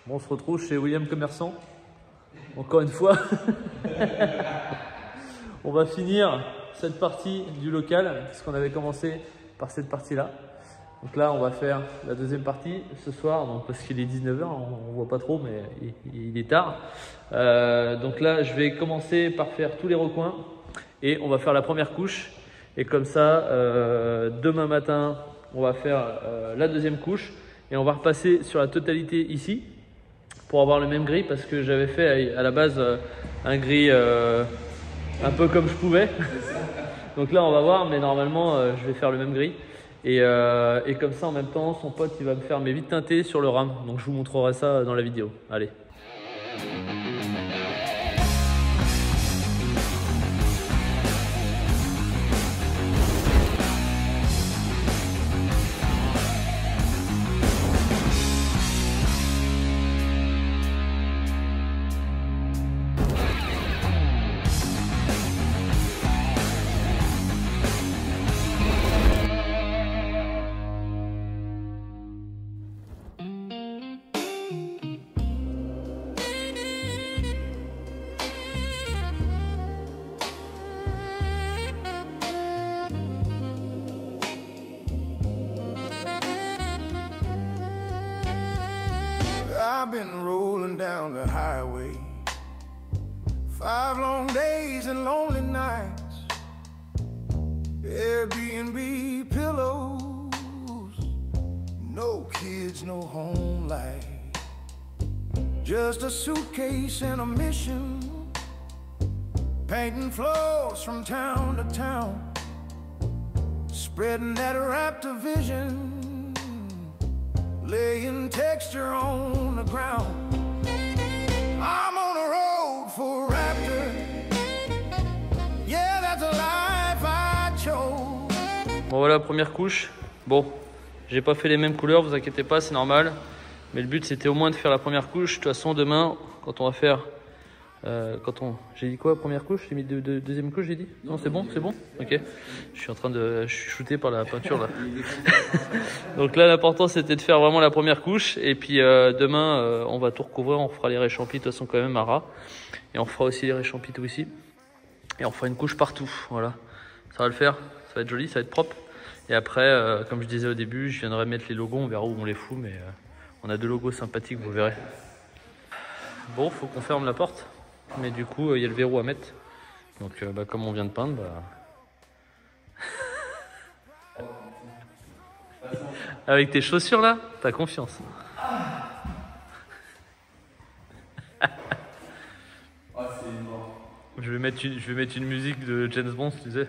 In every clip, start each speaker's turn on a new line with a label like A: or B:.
A: Bon, on se retrouve chez William Commerçant. Encore une fois. On va finir cette partie du local, puisqu'on avait commencé par cette partie-là. Donc là, on va faire la deuxième partie ce soir, donc parce qu'il est 19 h, on ne voit pas trop, mais il est tard. Donc là, je vais commencer par faire tous les recoins et on va faire la première couche. Et comme ça, demain matin, on va faire la deuxième couche et on va repasser sur la totalité ici pour avoir le même gris, parce que j'avais fait à la base un gris un peu comme je pouvais. Donc là, on va voir, mais normalement, je vais faire le même gris. Et comme ça, en même temps, son pote, il va me faire mes vides teintés sur le RAM. Donc je vous montrerai ça dans la vidéo. Allez.
B: I've been rolling down the highway, 5 long days and lonely nights, Airbnb pillows, no kids, no home life, just a suitcase and a mission, painting floors from town to town, spreading that raptor vision, laying texture on the ground. I'm on a road for raptor. Yeah, that's a life I chose.
A: Bon voilà, première couche. Bon, j'ai pas fait les mêmes couleurs, vous inquiétez pas, c'est normal. Mais le but c'était au moins de faire la première couche. De toute façon, demain, quand on va faire... J'ai dit quoi, première couche? J'ai mis deuxième couche, j'ai dit? Non, c'est bon, c'est bon. Ok. Je suis shooté par la peinture là. Donc là, l'important c'était de faire vraiment la première couche. Et puis demain, on va tout recouvrir. On fera les réchampis de toute façon quand même à ras. Et on fera aussi les réchampis tout ici. Et on fera une couche partout. Voilà. Ça va le faire. Ça va être joli, ça va être propre. Et après, comme je disais au début, je viendrai mettre les logos. On verra où on les fout. Mais on a 2 logos sympathiques, vous verrez. Bon, faut qu'on ferme la porte. Mais du coup, il y a le verrou à mettre. Donc, comme on vient de peindre, avec tes chaussures là, t'as confiance. Je vais mettre une musique de James Bond, tu sais.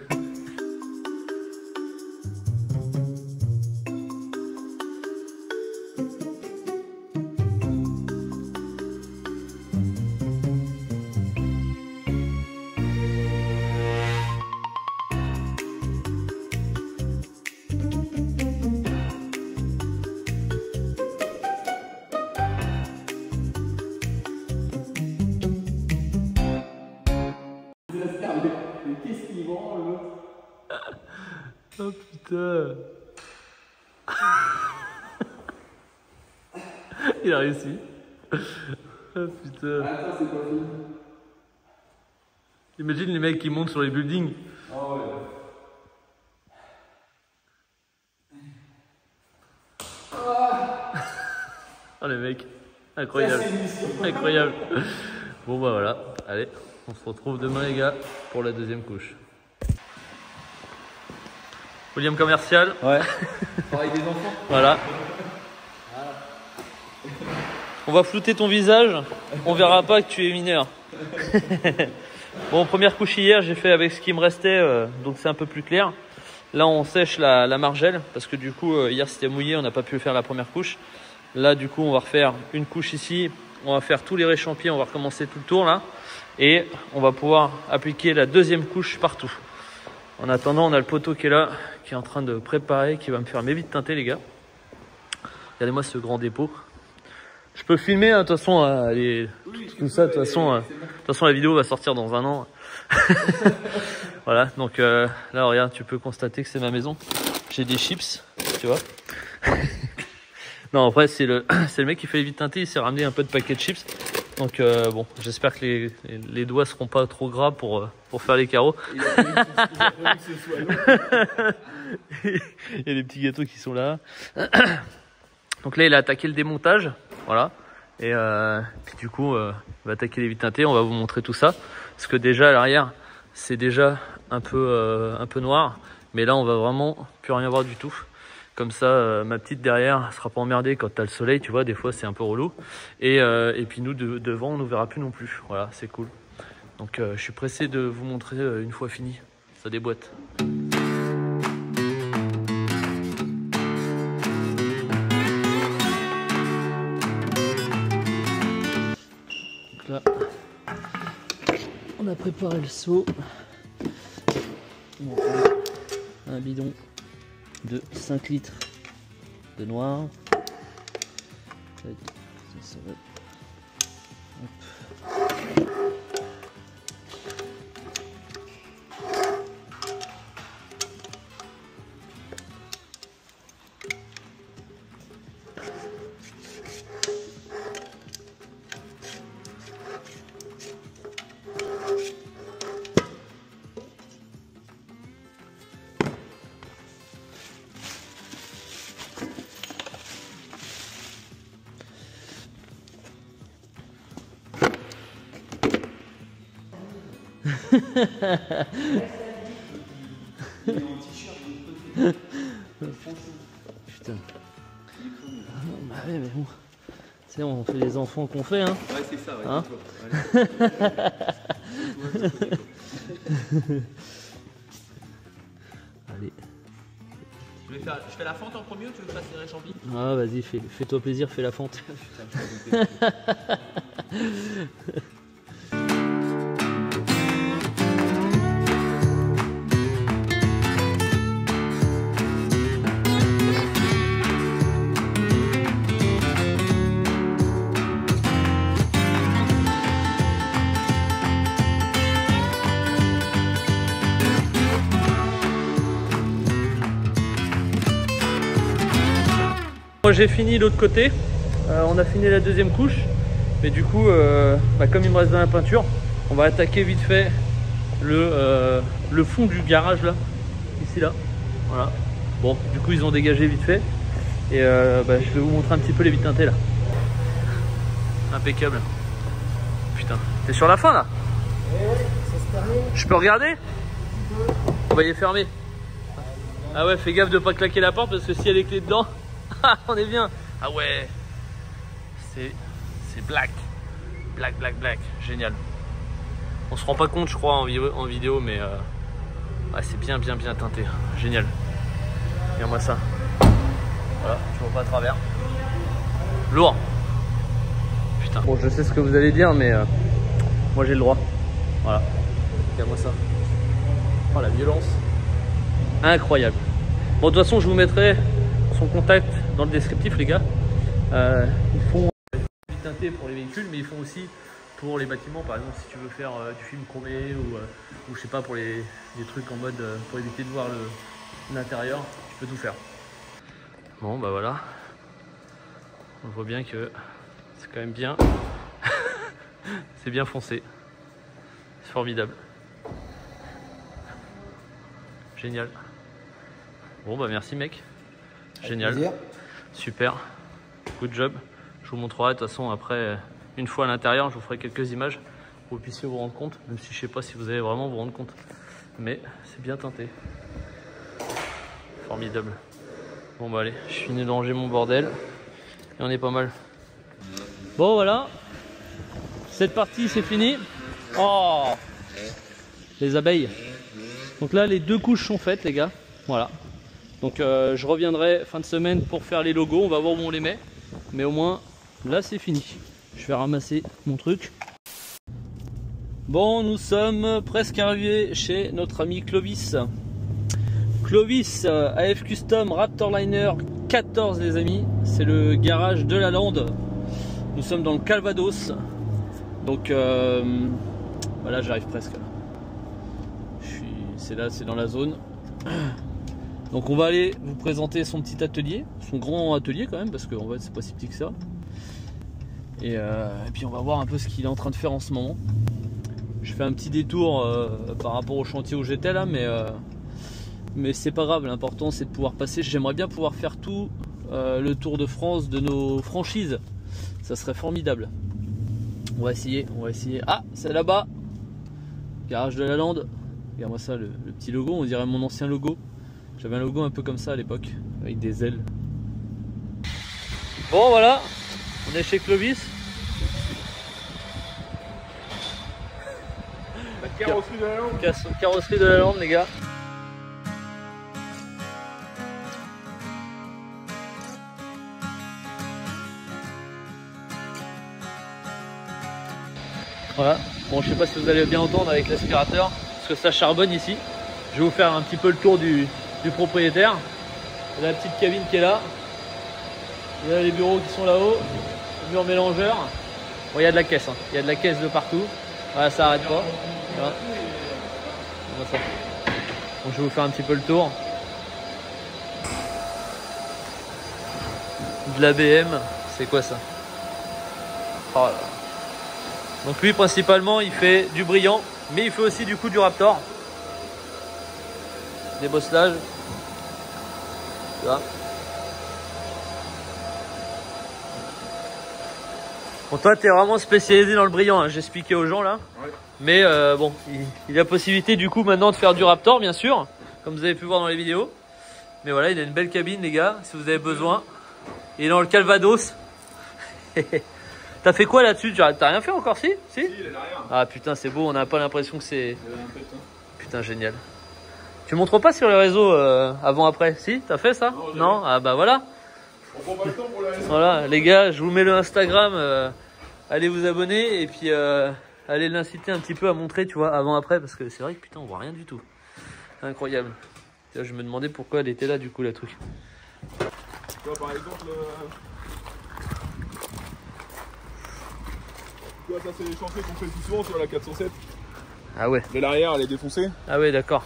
C: Qu'est-ce qu'il vend, l'autre?
A: Oh putain. Il a réussi. Oh putain.
C: Attends, c'est quoi le film?
A: Imagine les mecs qui montent sur les buildings.
C: Oh ouais.
A: Oh les mecs. Incroyable. Incroyable. Bon bah voilà. Allez, on se retrouve demain les gars pour la deuxième couche. William Commercial.
C: Ouais. Pareil des enfants.
A: Voilà. On va flouter ton visage. On verra pas que tu es mineur. Bon, première couche hier, j'ai fait avec ce qui me restait, donc c'est un peu plus clair. Là, on sèche la margelle parce que du coup, hier c'était mouillé, on n'a pas pu faire la première couche. Là, du coup, on va refaire une couche ici. On va faire tous les réchampis, on va recommencer tout le tour là. Et on va pouvoir appliquer la deuxième couche partout. En attendant, on a le poteau qui est là, qui est en train de préparer, qui va me faire mes vides teintés, les gars. Regardez-moi ce grand dépôt. Je peux filmer, hein, de toute façon, tout ça, de toute façon, la vidéo va sortir dans 1 an. Voilà, donc là, regarde, tu peux constater que c'est ma maison. J'ai des chips, tu vois. Non, en vrai, c'est le mec qui fait les vitres teintées. Il s'est ramené un peu de paquet de chips. Donc bon, j'espère que les doigts seront pas trop gras pour faire les carreaux.
C: Il a fallu que ce soit long.
A: Il y a des petits gâteaux qui sont là. Donc là, il a attaqué le démontage. Voilà. Et puis du coup, il va attaquer les vitres teintées. On va vous montrer tout ça. Parce que déjà, à l'arrière, c'est déjà un peu noir. Mais là, on va vraiment plus rien voir du tout. Comme ça, ma petite derrière sera pas emmerdée quand t'as le soleil, tu vois, des fois c'est un peu relou. Et puis nous, devant, on ne verra plus non plus. Voilà, c'est cool. Donc je suis pressé de vous montrer une fois fini. Ça déboîte. Donc là, on a préparé le seau. On va prendre un bidon de 5 litres de noir. Ça va. Hop. Putain. Bah ouais, mais bon. Tu sais, on fait les enfants qu'on fait, hein.
C: Ouais, c'est ça, ouais.
A: Hein. Allez.
C: Je fais la fente en premier ou tu veux que je fasse les champis?
A: Ah, vas-y, fais-toi plaisir, fais la fente. Moi j'ai fini l'autre côté, on a fini la deuxième couche, mais du coup comme il me reste de la peinture, on va attaquer vite fait le fond du garage là, ici là, voilà. Bon, du coup ils ont dégagé vite fait et je vais vous montrer un petit peu les vitres teintées là. Impeccable. Putain, t'es sur la fin là?
D: Ouais, ça se termine.
A: Je peux regarder? On va y fermer. Ah ouais, fais gaffe de pas claquer la porte parce que s'il y a des clés dedans, on est bien. Ah ouais, c'est black, génial. On se rend pas compte, je crois, en vidéo, mais ouais, c'est bien teinté, génial. Regarde-moi ça. Voilà, je vois pas à travers. Lourd. Putain. Bon, je sais ce que vous allez dire, mais moi j'ai le droit. Voilà. Regarde-moi ça. Oh la violence. Incroyable. Bon, de toute façon, je vous mettrai son contact dans le descriptif, les gars. Ils font du teinté pour les véhicules, mais ils font aussi pour les bâtiments. Par exemple, si tu veux faire du film chromé ou je sais pas, pour des trucs en mode pour éviter de voir l'intérieur, tu peux tout faire. Bon, bah voilà. On voit bien que c'est quand même bien. C'est bien foncé. C'est formidable. Génial. Bon, bah merci, mec. Génial, super, good job. Je vous montrerai de toute façon après, une fois à l'intérieur, je vous ferai quelques images pour que vous puissiez vous rendre compte, même si je sais pas si vous allez vraiment vous rendre compte. Mais c'est bien teinté. Formidable. Bon bah allez, je finis de ranger mon bordel et on est pas mal. Bon voilà, cette partie c'est fini. Oh, les abeilles. Donc là les deux couches sont faites les gars, voilà. Donc je reviendrai fin de semaine pour faire les logos, on va voir où on les met. Mais au moins, là c'est fini. Je vais ramasser mon truc. Bon, nous sommes presque arrivés chez notre ami Clovis. Clovis, AF Custom Raptorliner 14 les amis. C'est le garage de la Lande. Nous sommes dans le Calvados. Donc voilà, j'arrive presque. C'est là, c'est dans la zone. Donc on va aller vous présenter son petit atelier, son grand atelier quand même, parce qu'en fait c'est pas si petit que ça. Et puis on va voir un peu ce qu'il est en train de faire en ce moment. Je fais un petit détour par rapport au chantier où j'étais là, mais c'est pas grave, l'important c'est de pouvoir passer. J'aimerais bien pouvoir faire tout le tour de France de nos franchises, ça serait formidable. On va essayer, Ah, c'est là-bas, garage de la Lande. Regarde-moi ça, le petit logo, on dirait mon ancien logo. J'avais un logo un peu comme ça à l'époque, avec des ailes. Bon voilà, on est chez Clovis.
E: La carrosserie de la Lande.
A: Carrosserie de la Lande, les gars. Voilà, bon je sais pas si vous allez bien entendre avec l'aspirateur, parce que ça charbonne ici. Je vais vous faire un petit peu le tour du propriétaire. La petite cabine qui est là. Il y a les bureaux qui sont là-haut, le mur mélangeur. Bon, il y a de la caisse, hein. Il y a de la caisse de partout. Voilà, ça arrête pas. Voilà. Voilà ça. Bon, je vais vous faire un petit peu le tour. De l'ABM, c'est quoi ça? Oh là. Donc lui principalement il fait du brillant, mais il fait aussi du coup du Raptor. Des bosselages. Tu vois. Bon, toi tu es vraiment spécialisé dans le brillant, hein. J'ai expliqué aux gens là. Ouais. Mais bon, il a la possibilité du coup maintenant de faire du Raptor bien sûr, comme vous avez pu voir dans les vidéos. Mais voilà, il a une belle cabine les gars, si vous avez besoin. Il est dans le Calvados. T'as fait quoi là-dessus? T'as rien fait encore, si? Si, il est derrière. Ah putain, c'est beau, on n'a pas l'impression que c'est... Putain, génial. Tu montres pas sur les réseaux avant-après? Si, t'as fait ça? Non? Ah bah voilà.
E: On prend pas le temps pour la réseau.
A: Voilà, les gars, je vous mets le Instagram. Allez vous abonner et puis allez l'inciter un petit peu à montrer, tu vois, avant-après, parce que c'est vrai que putain, on voit rien du tout. Incroyable. Là, je me demandais pourquoi elle était là, du coup, la truc.
E: Tu vois, par exemple... Tu vois, ça c'est les chantiers qu'on fait plus souvent sur la 407.
A: Ah ouais.
E: De l'arrière, elle est défoncée.
A: Ah ouais, d'accord.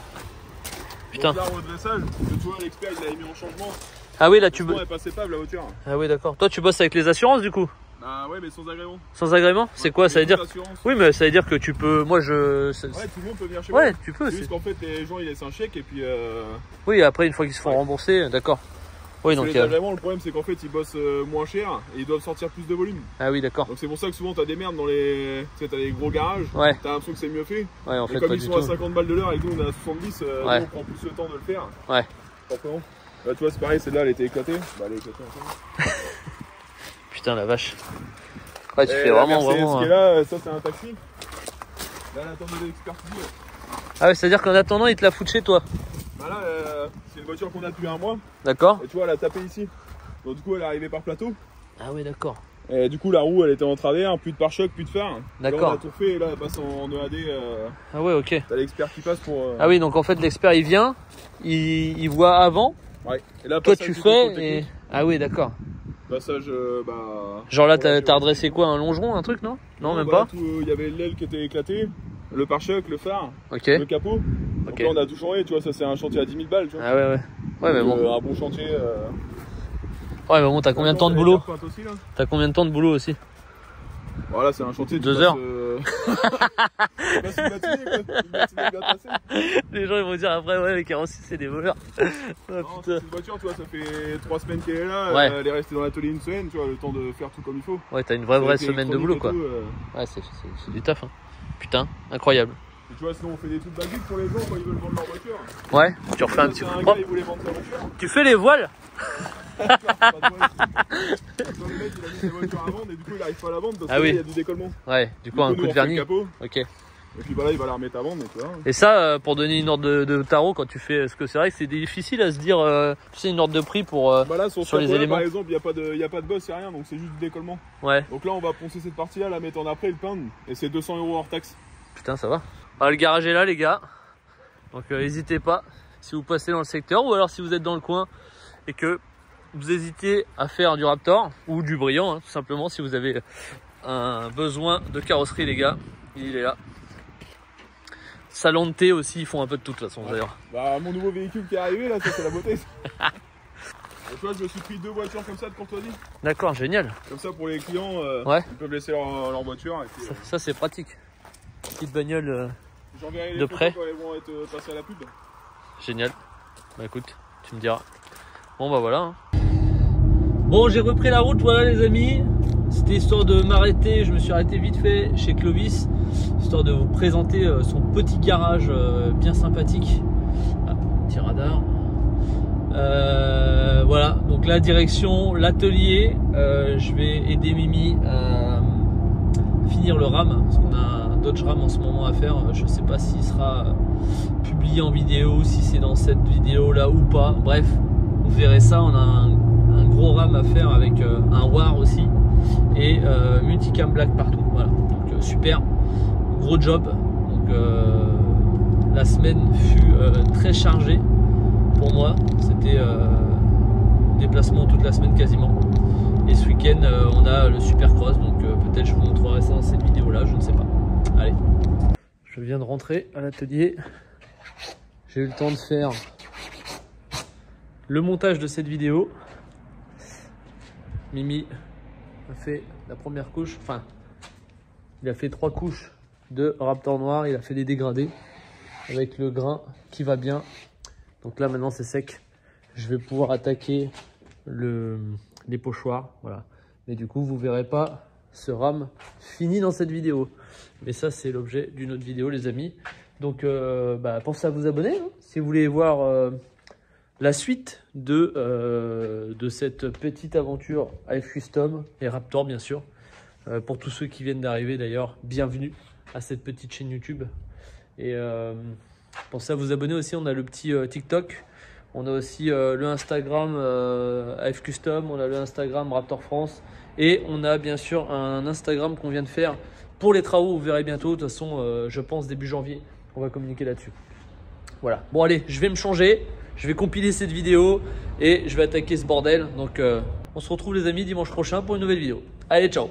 A: Putain.
E: Donc là, au redressage, tu vois, l'expert il l'avait mis en changement.
A: Ah oui, là tu bosses.
E: Elle est pas cépable la voiture.
A: Ah oui, d'accord. Toi, tu bosses avec les assurances du coup?
E: Bah ouais, mais sans agrément.
A: Sans agrément? Ouais, c'est quoi? Ça veut dire.
E: Assurance.
A: Oui, mais ça veut dire que tu peux. Moi, je.
E: Ouais, tout le monde peut venir chez moi.
A: Ouais, tu peux.
E: C'est juste qu'en fait, les gens ils laissent un chèque et puis.
A: Oui, après, une fois qu'ils se font rembourser, d'accord. Oui, donc.
E: Les agréments, le problème c'est qu'en fait, ils bossent moins cher et ils doivent sortir plus de volume.
A: Ah oui, d'accord.
E: Donc c'est pour ça que souvent t'as des merdes dans les. Tu sais, t'as des gros garages.
A: Ouais.
E: T'as l'impression que c'est mieux fait.
A: Ouais, en
E: et
A: fait,
E: comme
A: pas
E: ils
A: du
E: sont
A: tout.
E: à 50 balles de l'heure et que nous on est à 70,
A: ouais.
E: nous, on prend plus le temps de le faire.
A: Ouais.
E: Forcément. Là, tu vois, c'est pareil, celle-là elle était éclatée. Bah, elle est éclatée encore.
A: Putain, la vache. Ouais, tu fais
E: la
A: vraiment.
E: Mercedes
A: vraiment
E: qui est là, ça c'est un taxi. Là, elle attend de l'expertise.
A: Ah ouais, c'est-à-dire qu'en attendant, il te la fout de chez toi.
E: Bah là, c'est une voiture qu'on a depuis un mois.
A: D'accord.
E: Et tu vois, elle a tapé ici. Donc du coup, elle est arrivée par plateau.
A: Ah ouais, d'accord.
E: Et du coup, la roue, elle était en travers, plus de pare-choc, plus de phare.
A: D'accord.
E: Là, on a tout fait et là, elle passe en EAD.
A: Ah ouais, ok.
E: T'as l'expert qui passe pour...
A: Ah oui, donc en fait, l'expert, il vient, il voit avant.
E: Ouais. Et là,
A: toi, tu fais et... Ah oui, d'accord.
E: Passage, bah...
A: Genre là, t'as redressé quoi? Un longeron, un truc, non? Non, même pas.
E: Il y avait l'aile qui était éclatée, le pare-choc, le phare,
A: ok.
E: le capot. Donc
A: Ok.
E: là, on a tout changé, tu vois, ça c'est un chantier à 10 000 balles, tu vois.
A: Ah ouais, ouais. Ouais, mais bon.
E: Un bon chantier.
A: Ouais, mais bon, t'as combien de temps de boulot?
E: Aussi, là.
A: T'as combien de temps de boulot aussi?
E: Voilà, c'est un chantier.
A: 2 heures.
E: C'est une matinée, quoi. Une matinée bien passée.
A: Les gens ils vont dire après, ouais, les 46 c'est des voleurs. Oh,
E: non, c'est une voiture, tu vois, ça fait 3 semaines qu'elle est là.
A: Ouais.
E: Elle est restée dans l'atelier une semaine, tu vois, le temps de faire tout comme il faut.
A: Ouais, t'as une vraie semaine de boulot quoi. Ouais, c'est du taf. Hein. Putain, incroyable.
E: Et tu vois, sinon on fait des trucs basiques pour les gens quand ils veulent vendre leur voiture.
A: Ouais, tu refais un petit coup de propre.
E: Il voulait vendre sa voiture.
A: Tu fais les voiles?
E: Le mec il a mis sa voiture à vendre et du coup il arrive pas à la vendre parce qu'il y a du décollement.
A: Ouais, du coup un coup de vernis.
E: Capot,
A: ok.
E: Et puis voilà, il va la remettre à vendre. Tu vois.
A: Et ça, pour donner une ordre de tarot quand tu fais. Parce que c'est vrai que c'est difficile à se dire, tu sais, une ordre de prix pour
E: bah là, sur
A: les éléments.
E: Par exemple, il n'y a pas de bosse, il n'y a rien, donc c'est juste du décollement.
A: Ouais.
E: Donc là, on va poncer cette partie-là, la mettre en après et le peindre. Et c'est 200 € hors taxe.
A: Putain, ça va. Ah, le garage est là, les gars. Donc n'hésitez pas si vous passez dans le secteur ou alors si vous êtes dans le coin et que vous hésitez à faire du Raptor ou du brillant, hein, tout simplement, si vous avez un besoin de carrosserie, les gars, il est là. salon de thé aussi, ils font un peu de tout de toute façon d'ailleurs.
E: Bah mon nouveau véhicule qui est arrivé là, ça c'est la beauté. Et toi je me suis pris 2 voitures comme ça de courtoisie.
A: D'accord, génial.
E: Comme ça pour les clients,
A: ouais.
E: Ils peuvent laisser leur voiture. Et puis,
A: ça c'est pratique. Petite bagnole
E: j'enverrai les
A: de près.
E: quand elles vont être passées à la pub.
A: Génial. Bah écoute, tu me diras. Bon bah voilà. Bon, j'ai repris la route, voilà les amis. C'était histoire de m'arrêter, je me suis arrêté vite fait chez Clovis, histoire de vous présenter son petit garage bien sympathique. Ah, petit radar. Voilà, donc la direction, l'atelier. Je vais aider Mimi à finir le RAM, parce qu'on a un Dodge Ram en ce moment à faire. Je ne sais pas s'il sera publié en vidéo, si c'est dans cette vidéo là ou pas. Bref, vous verrez ça. On a un gros RAM à faire avec un War aussi et multicam black partout. Voilà, donc super, gros job. Donc la semaine fut très chargée pour moi. C'était déplacement toute la semaine quasiment. Et ce week-end on a le Supercross, donc peut-être je vous montrerai ça dans cette vidéo là, je ne sais pas. Allez, je viens de rentrer à l'atelier. J'ai eu le temps de faire le montage de cette vidéo. Mimi a fait la première couche, enfin il a fait 3 couches de Raptor noir, il a fait des dégradés avec le grain qui va bien. Donc là maintenant c'est sec, je vais pouvoir attaquer les pochoirs, voilà. Mais du coup vous verrez pas ce RAM fini dans cette vidéo, mais ça c'est l'objet d'une autre vidéo les amis. Donc pensez à vous abonner hein, si vous voulez voir la suite de cette petite aventure AF Custom et Raptor bien sûr. Pour tous ceux qui viennent d'arriver d'ailleurs, bienvenue à cette petite chaîne YouTube. Et pensez à vous abonner aussi, on a le petit TikTok. On a aussi le Instagram AF Custom, on a le Instagram Raptor France. Et on a bien sûr un Instagram qu'on vient de faire pour les travaux, vous verrez bientôt. De toute façon, je pense début janvier, on va communiquer là-dessus. Voilà, bon allez, je vais me changer. Je vais compiler cette vidéo et je vais attaquer ce bordel. Donc on se retrouve les amis dimanche prochain pour une nouvelle vidéo. Allez, ciao!